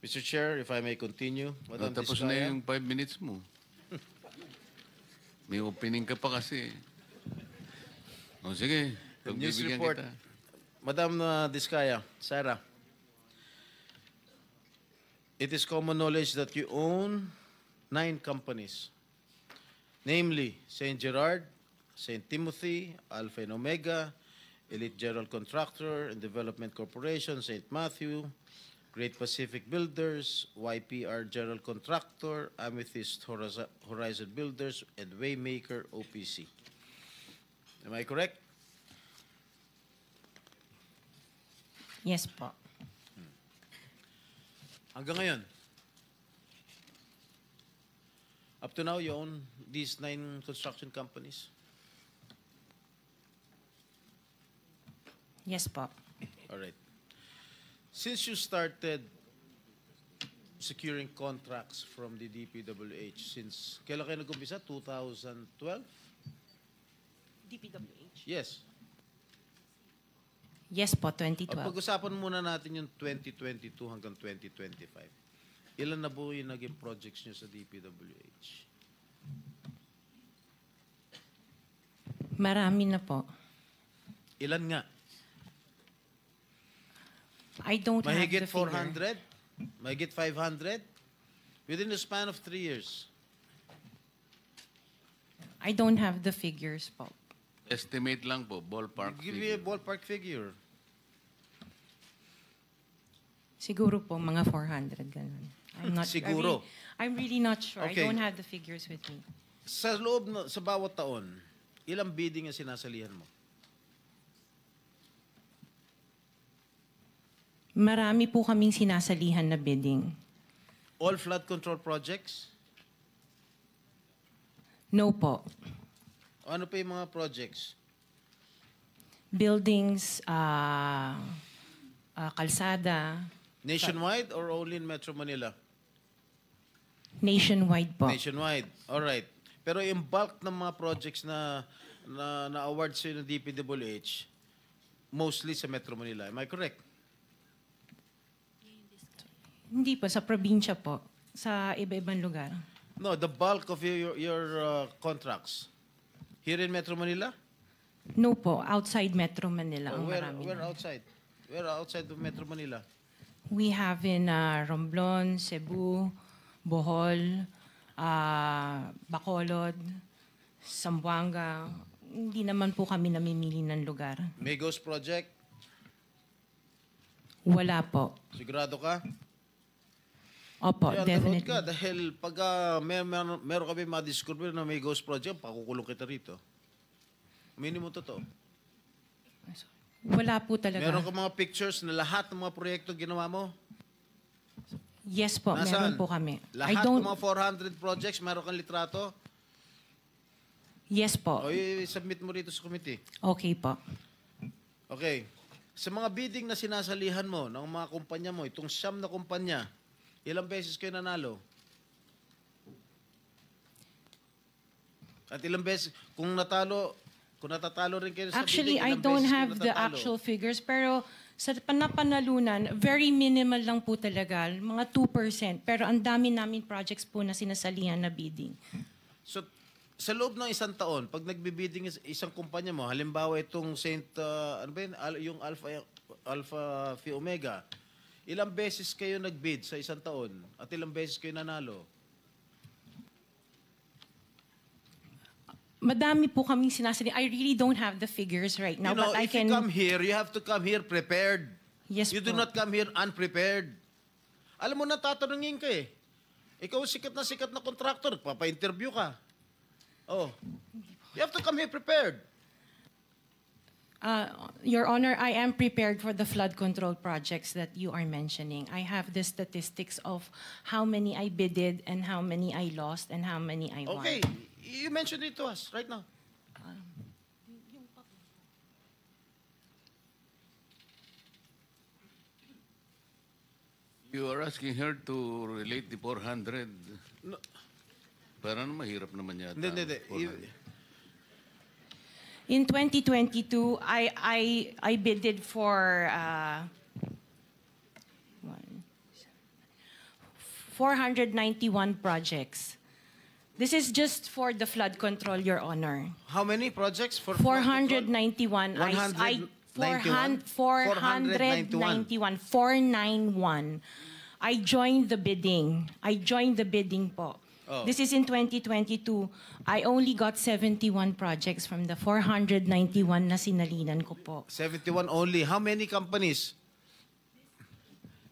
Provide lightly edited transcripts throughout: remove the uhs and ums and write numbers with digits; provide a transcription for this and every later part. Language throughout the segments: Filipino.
Mr. Chair, if I may continue. Madam Tapos na Diskaya. yung 5 minutes mo. May opening ka pa kasi. O sige, The news pagbibigyan report. kita. Madam Diskaya, Sarah. It is common knowledge that you own 9 companies, namely St. Gerard, St. Timothy, Alpha and Omega, Elite General Contractor and Development Corporation, St. Matthew, Great Pacific Builders, YPR General Contractor, Amethyst Horizon Builders, and Waymaker OPC. Am I correct? Yes po. Hanggang ngayon, up to now, you own these 9 construction companies? Yes po. All right. Since you started securing contracts from the DPWH, since kailan kayo nag-umpisa? 2012? DPWH? Yes. Yes po, 2012. Pag-usapan muna natin yung 2022 hanggang 2025. Ilan na po yung naging projects nyo sa DPWH? Marami na po. Ilan nga? I don't have Mahigit the figure. 400? Mahigit 500? Within the span of 3 years. I don't have the figures po. Estimate lang po, ballpark Give me a figure. ballpark figure. Siguro po mga 400 ganun. I'm not Siguro. I'm really not sure. Okay. I don't have the figures with me. Sa loob, sa bawat taon, ilang bidding ang sinasalihan mo? Marami po kaming sinasalihan na bidding. All flood control projects? No po. Ano pa yung mga projects? Buildings, kalsada, Nationwide or only in Metro Manila? nationwide po. Nationwide. All right. Pero yung bulk ng mga projects na award sa ng DPWH, mostly sa Metro Manila. Am I correct? Hindi po, sa probinsya po. Sa iba-ibang lugar. No, the bulk of your contracts. Here in Metro Manila? No po, outside Metro Manila ang marami. Where outside? Where outside of Metro Manila? We have in Romblon, Cebu, Bohol, Bacolod, Zamboanga. Hindi naman po kami namimili ng lugar. Migos Project? Wala po. Sigurado ka? Opo, Kaya definitely. ka dahil pag meron kami ma-discover na may ghost project, pakukulong kita rito. Minimum totoo. Wala po talaga. Meron ka mga pictures na lahat ng mga proyekto ginawa mo? Yes po, meron po kami. Lahat ng mga 400 projects, meron kang litrato? Yes po. O i-submit mo rito sa committee. Okay po. Okay. Sa mga bidding na sinasalihan mo ng mga kumpanya mo, itong siyam na kumpanya, ilang beses kayo nanalo? At ilang beses, kung natatalo rin kayo sa Actually, bidding, I ilang don't beses kayo have the natatalo? actual figures, pero sa panapanalunan, very minimal lang po talaga, mga 2%. Pero ang dami namin projects po na sinasalihan na bidding. So, sa loob ng isang taon, pag nagbibidding isang kumpanya mo, halimbawa itong ano ba yun? Yung Alpha Phi Omega, ilang beses kayo nagbid sa isang taon at ilang beses kayo nanalo? Madami po kaming sinasali. I really don't have the figures right now, but I if can... you come here, you have to come here prepared. Yes You po. do not come here unprepared. Alam mo, natatanungin ka eh. Ikaw sikat na contractor, papa-interview ka. Oh. You have to come here prepared. Your Honor, I am prepared for the flood control projects that you are mentioning. I have the statistics of how many I bidded and how many I lost and how many I won. Okay. You mentioned it to us right now. You are asking her to relate the 400. No. Parang mahirap naman yata. Hindi. 400. In 2022, I bidded for 491 projects. This is just for the flood control, Your Honor. How many projects for 491. 191? 491. I joined the bidding. Po. Oh. This is in 2022. I only got 71 projects from the 491 na sinalinan ko po. 71 only. How many companies?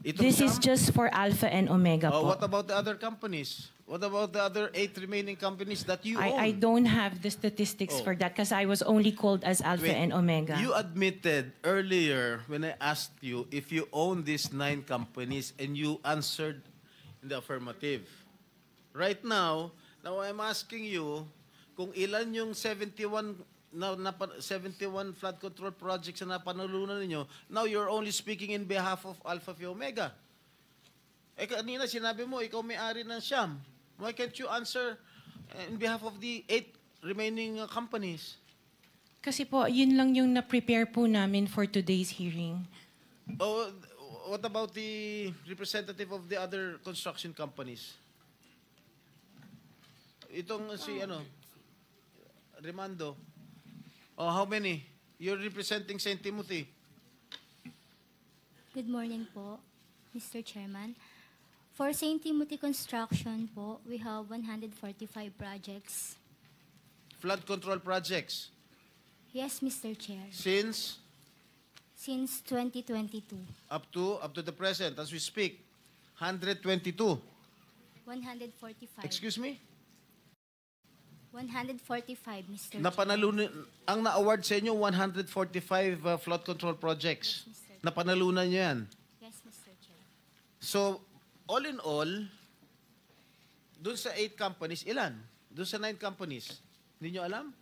Itong This is Sham? just for Alpha and Omega Oh, po. what about the other companies? What about the other 8 remaining companies that you own? I don't have the statistics Oh. for that because I was only called as Alpha Wait, and Omega. You admitted earlier when I asked you if you own these 9 companies and you answered in the affirmative. Right now I'm asking you kung ilan yung 71 flood control projects na napanalunan ninyo. Now you're only speaking in behalf of Alpha Phi Omega. Eh kanina sinabi mo ikaw may-ari ng Sham. Why can't you answer in behalf of the 8 remaining companies? Kasi po, yun lang yung na-prepare po namin for today's hearing. Oh, what about the representative of the other construction companies? Itong si Remando. Oh, how many? You're representing St. Timothy. Good morning po, Mr. Chairman. For St. Timothy Construction po, we have 145 projects. Flood control projects. Yes, Mr. Chair. Since Since 2022, up to the present as we speak, 122. 145. Excuse me? 145, Mr. Napanalunan ang na-award sa inyo 145 flood control projects. Yes, Mr. Napanalunan niyo 'yan. Yes, Mr. Chair. So, all in all, dun sa 8 companies, ilan? Dun sa 9 companies, hindi nyo alam?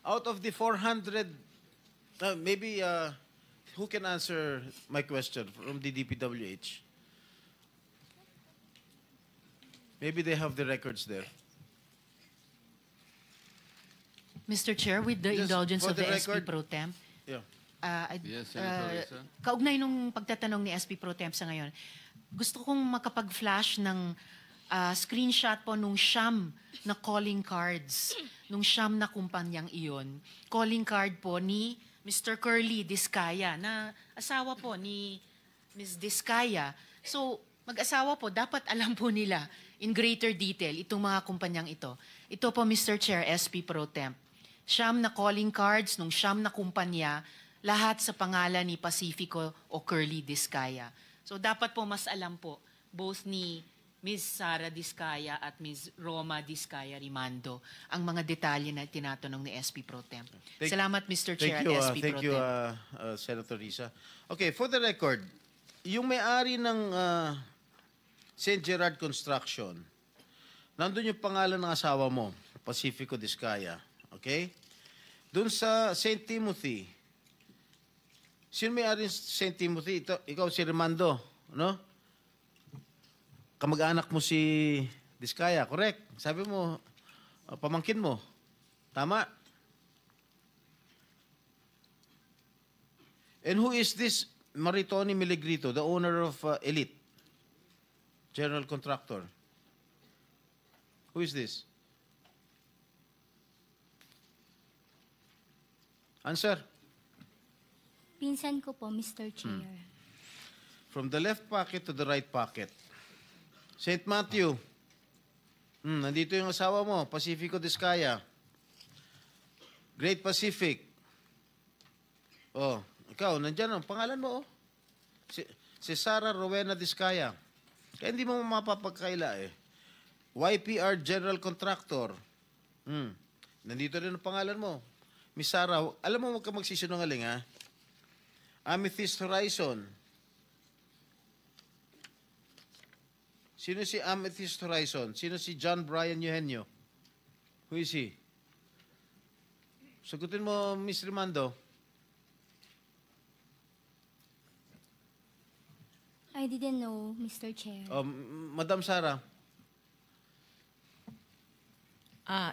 Out of the 400, maybe, who can answer my question from the DPWH? Maybe they have the records there. Mr. Chair, with the Just indulgence for of the the SP record- Pro Temp, Yeah. Yes, Senator Risa. kaugnay nung pagtatanong ni SP Pro Temp sa ngayon, gusto kong makapag-flash ng screenshot po nung siyam na calling cards, nung siyam na kumpanyang iyon. Calling card po ni Mr. Curly Discaya, na asawa po ni Ms. Discaya. So, mag-asawa po, dapat alam po nila in greater detail itong mga kumpanyang ito. Ito po, Mr. Chair, SP Pro Temp. Siyam na calling cards nung siyam na kumpanya, lahat sa pangalan ni Pacifico o Curly Discaya. So dapat po mas alam po, both ni Ms. Sara Discaya at Ms. Roma Discaya Rimando, ang mga detalye na tinatanong ni SP Pro Temp. Salamat, Mr. Chair at SP Pro Thank you, Temp. Senator Risa. Okay, for the record, yung may-ari ng St. Gerard Construction, nandun yung pangalan ng asawa mo, Pacifico Discaya. Okay? Doon sa St. Timothy, sino may-ari ng St. Timothy? Ikaw si Remando, no? Kamag-anak mo si Discaya, correct? Sabi mo, pamangkin mo. Tama? And who is this Maritoni Miligrito, the owner of Elite General Contractor? Who is this? Answer. Pinsan ko po, Mr. Chair. From the left pocket to the right pocket. St. Matthew. Nandito yung asawa mo, Pacifico Discaya. Great Pacific. Oh, ikaw, nandyan ang pangalan mo, oh. Si Sara Rowena Discaya. Kaya hindi mo mapapagkaila, eh. YPR General Contractor. Nandito rin ang pangalan mo. Miss Sara, alam mo, huwag ka magsisinungaling, ha? Amethyst Horizon. Sino si Amethyst Horizon? Sino si John Brian Eugenio? Who is he? Sagutin mo, Miss Rimando. I didn't know, Mr. Chair. Madam Sara.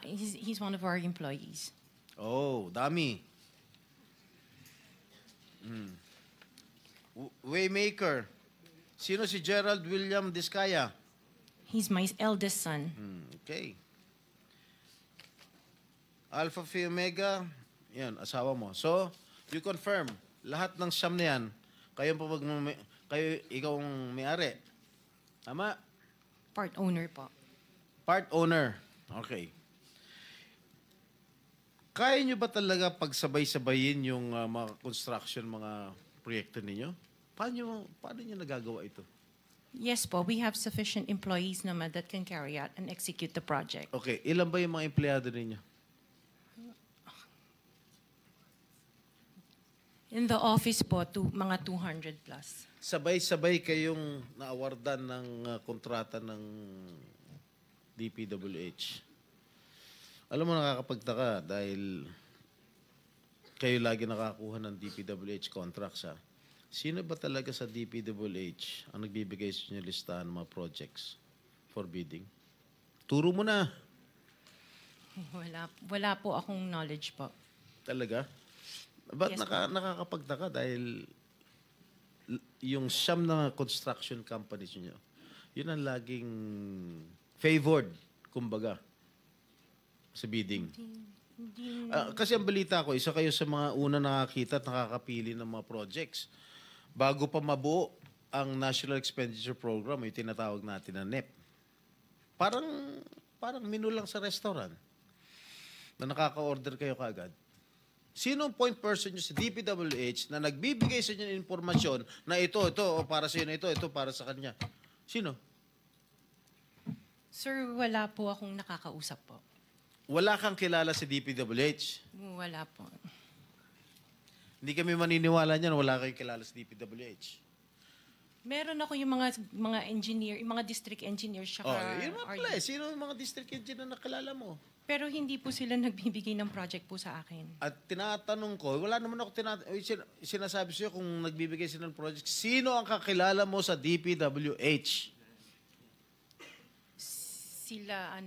He's one of our employees. Oh, dami. Waymaker. Sino si Gerald William Discaya? He's my eldest son. Okay. Alpha Phi Omega, yan, asawa mo. So, you confirm, lahat ng siyam na yan, ikaw ang may-ari. Tama? Part owner po. Part owner. Okay. Kaya nyo ba talaga pagsabay-sabayin yung mga construction, mga proyekto ninyo? Paano nyo nagagawa ito? Yes po, we have sufficient employees naman that can carry out and execute the project. Okay, ilan ba yung mga empleyado ninyo? In the office po, mga 200 plus. Sabay-sabay kayong naawardan ng kontrata ng DPWH. Alam mo, nakakapagtaka dahil kayo lagi nakakuha ng DPWH contracts, ha? Sino ba talaga sa DPWH ang nagbibigay sa inyo listahan ng mga projects for bidding? Turo mo na. Wala po akong knowledge po. Talaga? Ba't Yes, nakakapagtaka dahil yung siyam na construction companies nyo, yun ang laging favored, kumbaga, sa bidding. Kasi ang balita ko, isa kayo sa mga una nakakita at nakakapili ng mga projects. Bago pa mabuo ang National Expenditure Program, yung tinatawag natin na NEP. Parang menu lang sa restaurant na nakaka-order kayo kaagad. Sino ang point person nyo sa DPWH na nagbibigay sa inyo ng informasyon na ito, o para sa inyo, ito para sa kanya? Sino? Sir, wala po akong nakakausap po. Wala kang kilala sa DPWH. Wala po. Hindi kami maniniwala niyan, wala kayong kilala sa DPWH. Meron ako yung mga engineer, yung mga district engineers Oh, siya. yun mga pala eh. Sino ang mga district engineer na nakilala mo? Pero hindi po sila nagbibigay ng project po sa akin. At tinatanong ko, wala naman ako sinasabi sa'yo kung nagbibigay sila ng project. Sino ang kakilala mo sa DPWH? Sila,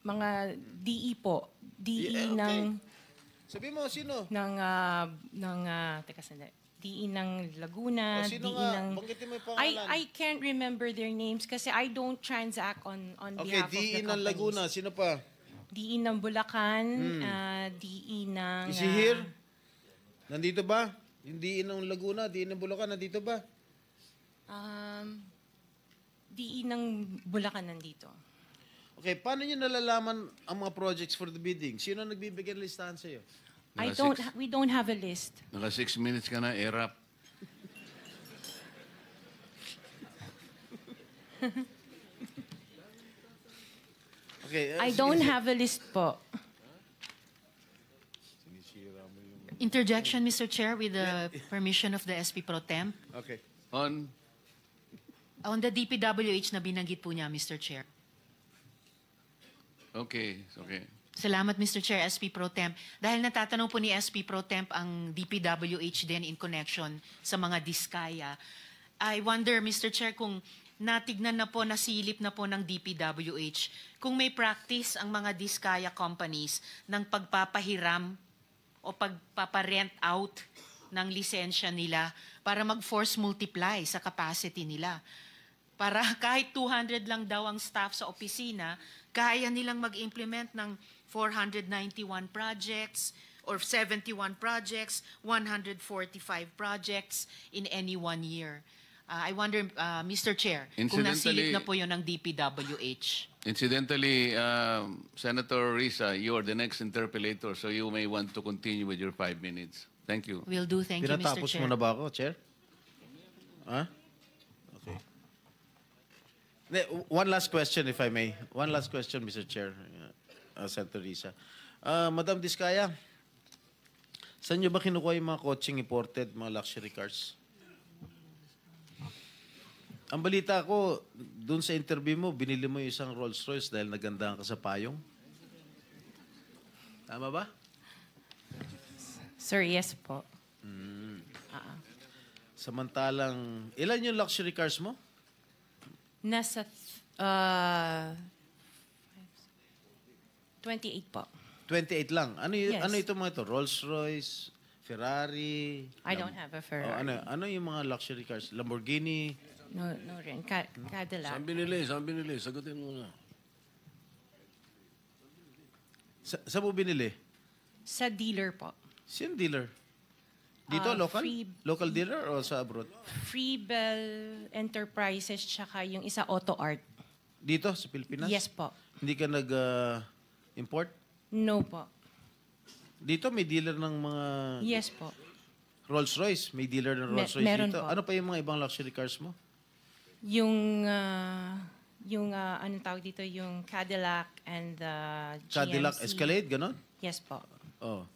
mga DE po. DE Yeah, okay. ng, Sabi mo, sino? teka sandali. DE ng Laguna, O, sino DE nga? ng... Banggitin mo yung pangalan. I can't remember their names kasi I don't transact on Okay, behalf of the DE ng companies. Laguna. Sino pa? DE ng Bulacan, DE ng... Is he here? Nandito ba? Yung DE ng Laguna, DE ng Bulacan, nandito ba? DE ng Bulacan nandito. Okay, paano nyo nalalaman ang mga projects for the bidding? Sino ang nagbibigay ng listahan sa'yo? We don't have a list. Naka 6 minutes ka na, erap. Okay, I don't have a list po. Interjection, Mr. Chair, with the permission of the SP Pro Temp. Okay. On the DPWH na binanggit po niya, Mr. Chair. Okay. Salamat, Mr. Chair, SP Pro Temp. Dahil natatanong po ni SP Pro Temp ang DPWH din in connection sa mga diskaya. I wonder, Mr. Chair, kung natignan na po, nasilip na po ng DPWH, kung may practice ang mga diskaya companies ng pagpapahiram o pagpaparent out ng lisensya nila para mag-force multiply sa capacity nila. Para kahit 200 lang daw ang staff sa opisina, kaya nilang mag-implement ng 491 projects or 71 projects, 145 projects in any 1 year. I wonder, Mr. Chair, kung nasilip na po yun ng DPWH. Incidentally, Senator Risa, you are the next interpellator, so you may want to continue with your 5 minutes. Thank you. Will do. Thank you, Mr. Pinatapos Chair. mo na ba ako, Chair? Ha? Okay. One last question, if I may. One last question, Mr. Chair, Senator Risa. Madam Diskaya, saan nyo ba kinukuha yung mga coaching imported, mga luxury cars? Ang balita ko, dun sa interview mo, binili mo yung isang Rolls Royce dahil nagandahan ka sa payong. Tama ba? Sir, yes po. Samantalang, ilan yung luxury cars mo? Nasa 28 po. 28 lang. Ano Yes. ito mga ito? Rolls Royce, Ferrari? I don't have a Oh, Ferrari. ano yung mga luxury cars? Lamborghini? No, no rin. Cadillac. Saan binili? Saan binili? Sagutin mo na. Sa mo binili? Sa dealer po. Sino dealer? Dito, local? Local dealer o sa abroad? Freebell Enterprises tsaka yung isa Auto Art. Dito, sa Pilipinas? Yes po. Hindi ka nag-import? No po. Dito may dealer ng mga Yes po. Rolls-Royce. May dealer ng Rolls-Royce meron dito. po. Ano pa yung mga ibang luxury cars mo? Yung anong tawag dito, yung Cadillac and the GMC. Cadillac Escalade, ganon? Yes po. Oh.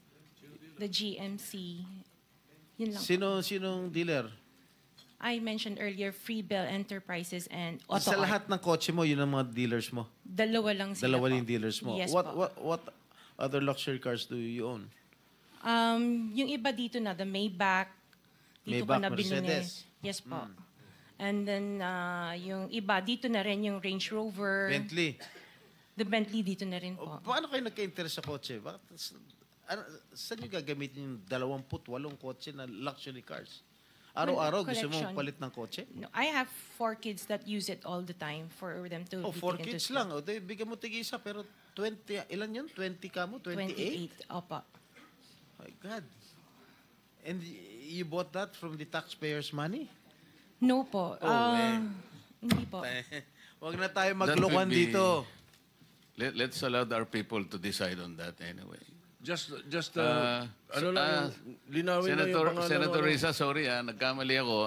The GMC. Yun lang. Sinong dealer? I mentioned earlier Freebell Enterprises and Auto Sa Art. lahat ng kotse mo, yun ang mga dealers mo. Dalawa lang sila Dalawa po. yung dealers mo. Yes what, po. what other luxury cars do you own? Yung iba dito na, the Maybach. Dito ko Maybach, na binili. Mercedes. Yes po. And then, yung iba, dito na rin yung Range Rover. Bentley. The Bentley dito na rin O, po. paano kayo nagka-interest sa kotse? Bakit, saan nyo gagamitin yung 28 kotse na luxury cars? Araw-araw gusto mo Collection. palit ng kotse? No, I have 4 kids that use it all the time for them to Oh, be 4 taken to kids school. lang. O, bigyan mo tig-isa, pero 20, ilan yun? 20 ka mo? 28? 28. Opo. My God. And you bought that from the taxpayers' money? No po. Hindi po. Huwag na tayo That maglokohan would be- dito. Let's allow our people to decide on that anyway. Just Ano lang, linawin na yung pangalan. Senator Risa, sorry nagkamali ako.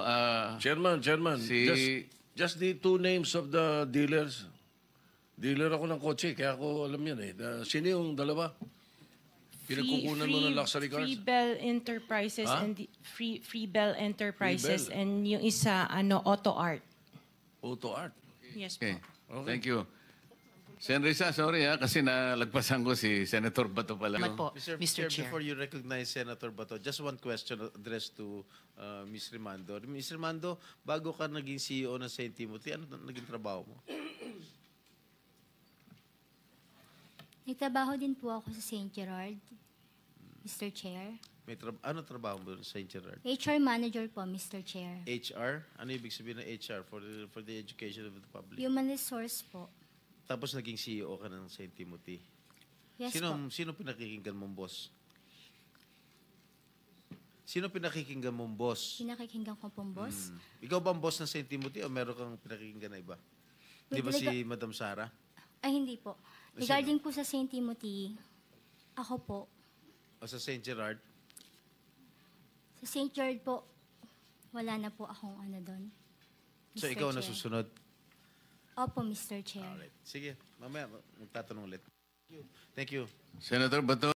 Chairman, Si- just the 2 names of the dealers. Dealer ako ng kotse, kaya ako alam yan eh. Sino yung dalawa? Pinagkukunan mo ng luxury cars? Freebell Enterprises Ha? and Freebell Enterprises Freebell. and yung isa Auto Art. Auto Art. Yes po. Okay. Thank you. Sen Risa, sorry kasi nalagpasan ko si Senator Bato pala. Salamat po, Mr. Mr. Chair. Before you recognize Senator Bato, just one question addressed to Ms. Rimando. Ms. Rimando, bago ka naging CEO ng St. Timothy, ano naging trabaho mo? Nagtrabaho din po ako sa St. Gerard, Mr. Chair. Ano trabaho mo sa St. Gerard? HR Manager po, Mr. Chair. HR? Ano ibig sabihin ng HR for the education of the public? Human Resource po. Tapos naging CEO ka ng St. Timothy. Yes po. Sino pinakikinggan mong boss? Sino pinakikinggan mong boss? Pinakikinggan ko pong boss. Ikaw ba ang boss ng St. Timothy o meron kang pinakikinggan na iba? Di ba si Madam Sara? Ay, hindi po. Regarding po sa St. Timothy, ako po, O sa St. Gerard? sa St. Gerard po, wala na po akong ano doon. So Mr. ikaw Chair. nasusunod? Opo, Mr. Chair. Alright. Sige, mamaya magtatanong ulit. Thank you. Senator Bato.